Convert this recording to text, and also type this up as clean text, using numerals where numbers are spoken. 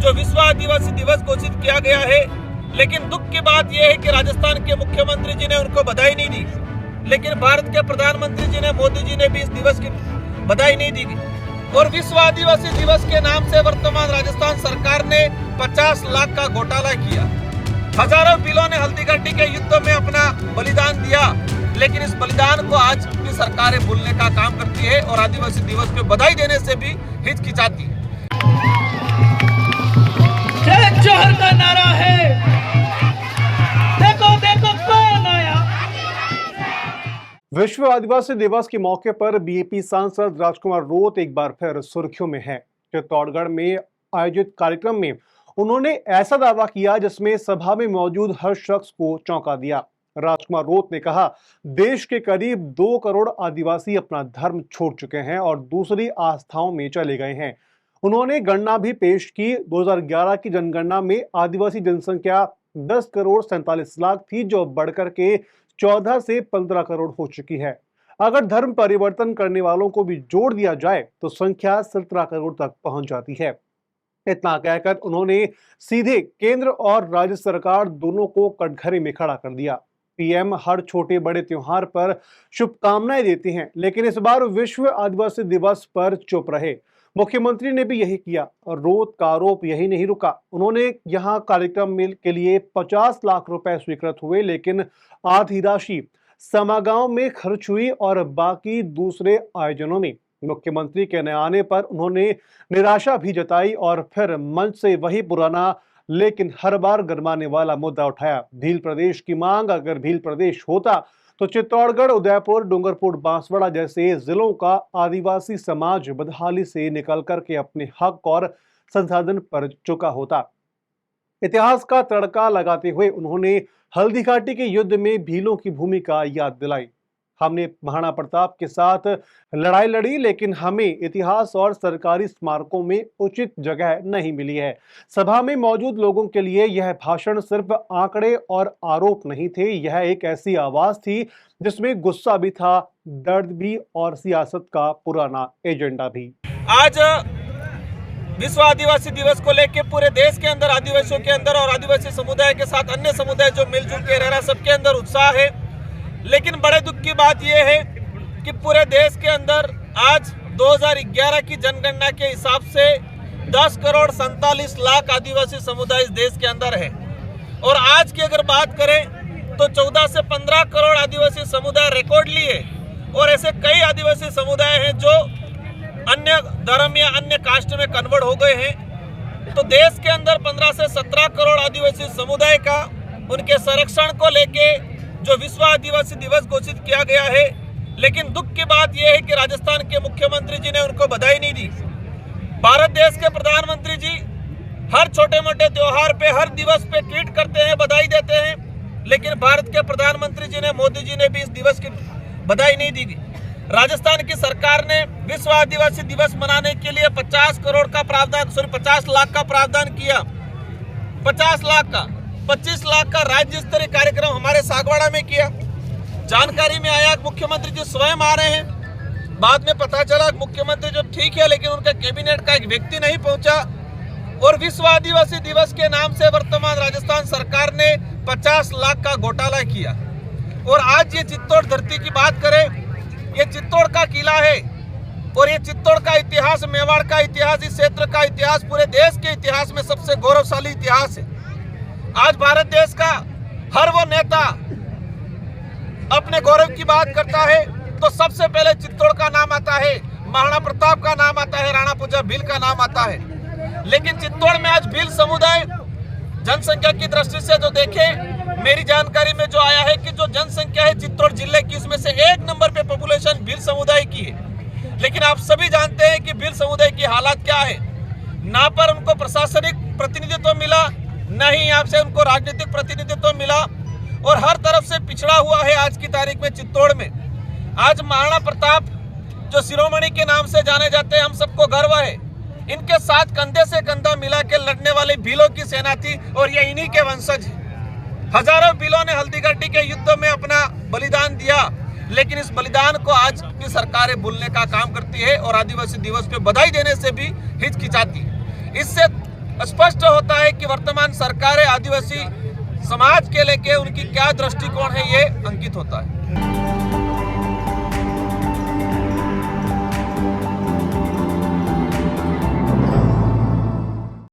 जो विश्व आदिवासी दिवस घोषित किया गया है। लेकिन दुख की बात यह है कि राजस्थान के मुख्यमंत्री जी ने उनको बधाई नहीं दी, लेकिन भारत के प्रधानमंत्री जी ने, मोदी जी ने भी इस दिवस की बधाई नहीं दी। और विश्व आदिवासी दिवस के नाम से वर्तमान राजस्थान सरकार ने 50 लाख का घोटाला किया। हजारों बिलों ने हल्दीघाटी के युद्ध में अपना बलिदान दिया, लेकिन इस बलिदान को आज की सरकारें भूलने का काम करती है और आदिवासी दिवस पे बधाई देने से भी हिचकिचाती है। जय जोहर का नारा है, देखो देखो कौन आया। विश्व आदिवासी दिवस के मौके पर बीजेपी सांसद राजकुमार रोत एक बार फिर सुर्खियों में हैं। चित्तौड़गढ़ में आयोजित कार्यक्रम में उन्होंने ऐसा दावा किया जिसमें सभा में मौजूद हर शख्स को चौंका दिया। राजकुमार रोत ने कहा, देश के करीब 2 करोड़ आदिवासी अपना धर्म छोड़ चुके हैं और दूसरी आस्थाओं में चले गए हैं। उन्होंने गणना भी पेश की। 2011 की जनगणना में आदिवासी जनसंख्या 10 करोड़ 47 लाख थी, जो बढ़कर के 14 से 15 करोड़ हो चुकी है। अगर धर्म परिवर्तन करने वालों को भी जोड़ दिया जाए तो संख्या 17 करोड़ तक पहुंच जाती है। इतना कहकर उन्होंने सीधे केंद्र और राज्य सरकार दोनों को कटघरे में खड़ा कर दिया। पीएम हर छोटे बड़े त्योहार पर शुभकामनाएं देते हैं, लेकिन इस बार विश्व आदिवासी दिवस पर चुप रहे। मुख्यमंत्री ने भी यही किया और रोत का आरोप यही नहीं रुका। उन्होंने यहां कार्यक्रम के लिए 50 लाख रुपए स्वीकृत हुए, लेकिन आधी राशि समागांव में खर्च हुई और बाकी दूसरे आयोजनों में। मुख्यमंत्री के न आने पर उन्होंने निराशा भी जताई और फिर मंच से वही पुराना लेकिन हर बार गरमाने वाला मुद्दा उठाया, भील प्रदेश की मांग। अगर भील प्रदेश होता तो चित्तौड़गढ़, उदयपुर, डूंगरपुर, बांसवाड़ा जैसे जिलों का आदिवासी समाज बदहाली से निकल करके अपने हक और संसाधन पर चुका होता। इतिहास का तड़का लगाते हुए उन्होंने हल्दीघाटी के युद्ध में भीलों की भूमिका याद दिलाई। हमने महाराणा प्रताप के साथ लड़ाई लड़ी, लेकिन हमें इतिहास और सरकारी स्मारकों में उचित जगह नहीं मिली है। सभा में मौजूद लोगों के लिए यह भाषण सिर्फ आंकड़े और आरोप नहीं थे, यह एक ऐसी आवाज थी जिसमें गुस्सा भी था, दर्द भी और सियासत का पुराना एजेंडा भी। आज विश्व आदिवासी दिवस को लेकर पूरे देश के अंदर, आदिवासियों के अंदर और आदिवासी समुदाय के साथ अन्य समुदाय जो मिलजुल के रह रहा, सबके अंदर उत्साह है। लेकिन बड़े दुख की बात यह है कि पूरे देश के अंदर आज 2011 की जनगणना के हिसाब से 10 करोड़ 47 लाख आदिवासी समुदाय इस देश के अंदर है। और आज की अगर बात करें तो 14 से 15 करोड़ आदिवासी समुदाय रिकॉर्ड लिए और ऐसे कई आदिवासी समुदाय हैं जो अन्य धर्म या अन्य कास्ट में कन्वर्ट हो गए हैं। तो देश के अंदर 15 से 17 करोड़ आदिवासी समुदाय का उनके संरक्षण को लेके जो विश्व आदिवासी दिवस घोषित किया गया है। लेकिन दुख की बात यह है कि राजस्थान के मुख्यमंत्री जी ने उनको बधाई नहीं दी। भारत देश के प्रधानमंत्री जी हर छोटे मोटे त्योहार पे, हर दिवस पे ट्वीट करते हैं, बधाई देते हैं, लेकिन भारत के प्रधानमंत्री जी ने, मोदी जी ने भी इस दिवस की बधाई नहीं दी। राजस्थान की सरकार ने विश्व आदिवासी दिवस मनाने के लिए 50 लाख का प्रावधान किया। 50 लाख का 25 लाख का राज्य स्तरीय कार्यक्रम हमारे सागवाड़ा में किया। जानकारी में आया मुख्यमंत्री जी स्वयं आ रहे हैं। बाद में पता चला मुख्यमंत्री जो ठीक है, लेकिन उनका कैबिनेट का एक व्यक्ति नहीं पहुंचा। और विश्व आदिवासी दिवस के नाम से वर्तमान राजस्थान सरकार ने 50 लाख का घोटाला किया। और आज ये चित्तौड़ धरती की बात करें, ये चित्तौड़ का किला है और ये चित्तौड़ का इतिहास, मेवाड़ का इतिहास, इस क्षेत्र का इतिहास पूरे देश के इतिहास में सबसे गौरवशाली इतिहास है। आज भारत देश का हर वो नेता अपने गौरव की बात करता है तो सबसे पहले चित्तौड़ का नाम आता है, महाराणा प्रताप का नाम आता है, राणा पूजा भील का नाम आता है। लेकिन चित्तौड़ में आज भील समुदाय जनसंख्या की दृष्टि से जो देखे, मेरी जानकारी में जो आया है कि जो जनसंख्या है चित्तौड़ जिले की, उसमें से 1 नंबर पे पॉपुलेशन भील समुदाय की है। लेकिन आप सभी जानते हैं कि भील समुदाय की हालत क्या है। ना पर उनको प्रशासनिक प्रतिनिधित्व मिला, न ही आपसे उनको राजनीतिक प्रतिनिधित्व मिला और हर तरफ से पिछड़ा हुआ है। आज की तारीख में चित्तौड़ में आज महाराणा प्रताप जो शिरोमणि के नाम से जाने जाते हैं, हम सबको गर्व है। इनके साथ कंधे से कंधा मिला के लड़ने वाले भीलों की सेना थी और ये इन्हीं के वंशज हैं। हजारों भीलों ने हल्दीघाटी के युद्ध में अपना बलिदान दिया, लेकिन इस बलिदान को आज की सरकारें भूलने का काम करती है और आदिवासी दिवस पे बधाई देने से भी हिचकिचाती है। इससे स्पष्ट होता है कि वर्तमान सरकारें आदिवासी समाज के लेके उनकी क्या दृष्टिकोण है, ये अंकित होता है।